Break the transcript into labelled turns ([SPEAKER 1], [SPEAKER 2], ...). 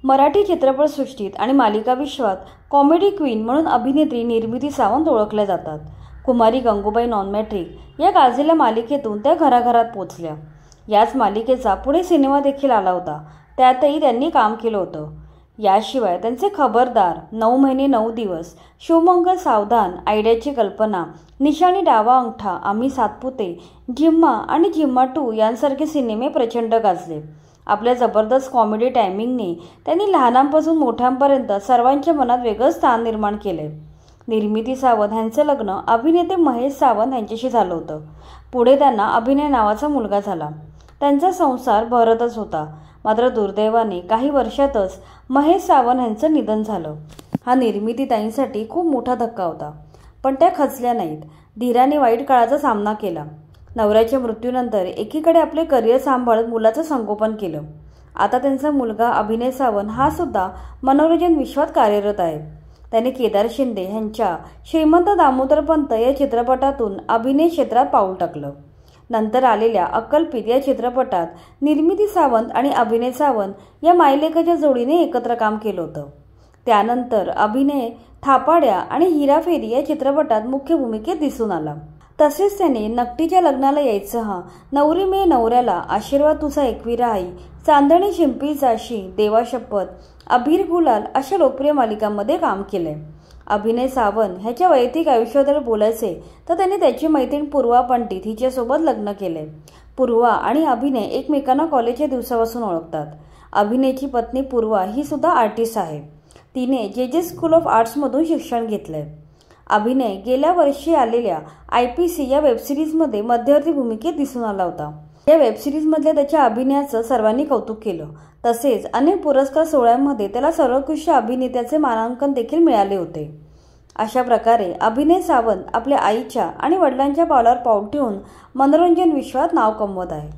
[SPEAKER 1] मराठी चित्रपटसृष्टीत आणि मालिका विश्वात कॉमेडी क्वीन म्हणून अभिनेत्री निर्मिती सावंत ओळखल्या जातात. कुमारी गंगूबाई नॉन मॅट्रिक या गाजलेल्या मालिकेतून त्या घराघरात पोचल्या. याच मालिकेचा पुढे सिनेमा देखील आला होता. त्यातही त्यांनी काम केलं होतं. याशिवाय त्यांचे खबरदार, 9 महिने 9 दिवस, शिवमंगल सावधान, आयडियाची कल्पना, निशाणी डावा अंगठा, आम्ही सातपुते, जिम्मा आणि जिम्मा 2 यांसारखे सिनेमे प्रचंड गाजले. आपल्या जबरदस्त कॉमेडी टायमिंगने त्यांनी लहानांपासून मोठ्यांपर्यंत सर्वांच्या मनात वेगळं स्थान निर्माण केले. निर्मिती सावंत यांचं लग्न अभिनेते महेश सावंत यांच्याशी झालं होतं. पुढे त्यांना अभिनय नावाचा मुलगा झाला. त्यांचा संसार भरतच होता. मात्र दुर्दैवाने काही वर्षातच महेश सावंत यांचं निधन झालं. हा निर्मितीताईंसाठी खूप मोठा धक्का होता. पण त्या खचल्या नाहीत. धीराने वाईट काळाचा सामना केला. नवऱ्याच्या मृत्यूनंतर एकीकडे आपले करिअर सांभाळत मुलाचं संगोपन केलं. आता त्यांचा मुलगा अभिनय सावंत हा सुद्धा मनोरंजन विश्वात कार्यरत आहे. त्याने केदार शिंदे यांच्या श्रीमंत दामोदर पंत या चित्रपटातून अभिनय क्षेत्रात पाऊल टाकलं. नंतर आलेल्या अक्कलपीत या चित्रपटात निर्मिती सावंत आणि अभिनय सावंत या मायलेकाच्या जोडीने एकत्र काम केलं होतं. त्यानंतर अभिनय थापाड्या आणि हिराफेरी या चित्रपटात मुख्य भूमिकेत दिसून आला. तसेच त्याने नकटीच्या लग्नाला यायचं हा, नवरी मिळे नवऱ्याला, आशीर्वाद तुझा एकविरा आई, चांदणी शिंपी जाशी, देवा शपथ, अबीर गुलाल अशा लोकप्रिय मालिकांमध्ये काम केलंय. अभिनय सावंत ह्याच्या वैयक्तिक आयुष्याबद्दल बोलायचे तर त्याने त्याची मैत्रीण पूर्वा पंडित हिच्यासोबत लग्न केले. पूर्वा आणि अभिनय एकमेकांना कॉलेजच्या दिवसापासून ओळखतात. अभिनयची पत्नी पूर्वा ही सुद्धा आर्टिस्ट आहे. तिने जे स्कूल ऑफ आर्ट्समधून शिक्षण घेतलंय. अभिनय गेल्या वर्षी आलेल्या IPC या वेबसिरीजमध्ये मध्यवर्ती भूमिकेत दिसून आला होता. या वेबसिरीजमधल्या त्याच्या अभिनयाचं सर्वांनी कौतुक केलं. तसेच अनेक पुरस्कार सोहळ्यांमध्ये त्याला सर्वोत्कृष्ट अभिनेत्याचे मानांकन देखील मिळाले होते. अशा प्रकारे अभिनय सावंत आपल्या आईच्या आणि वडिलांच्या पावलावर पाऊल ठेवून मनोरंजन विश्वात नाव कमवत आहे.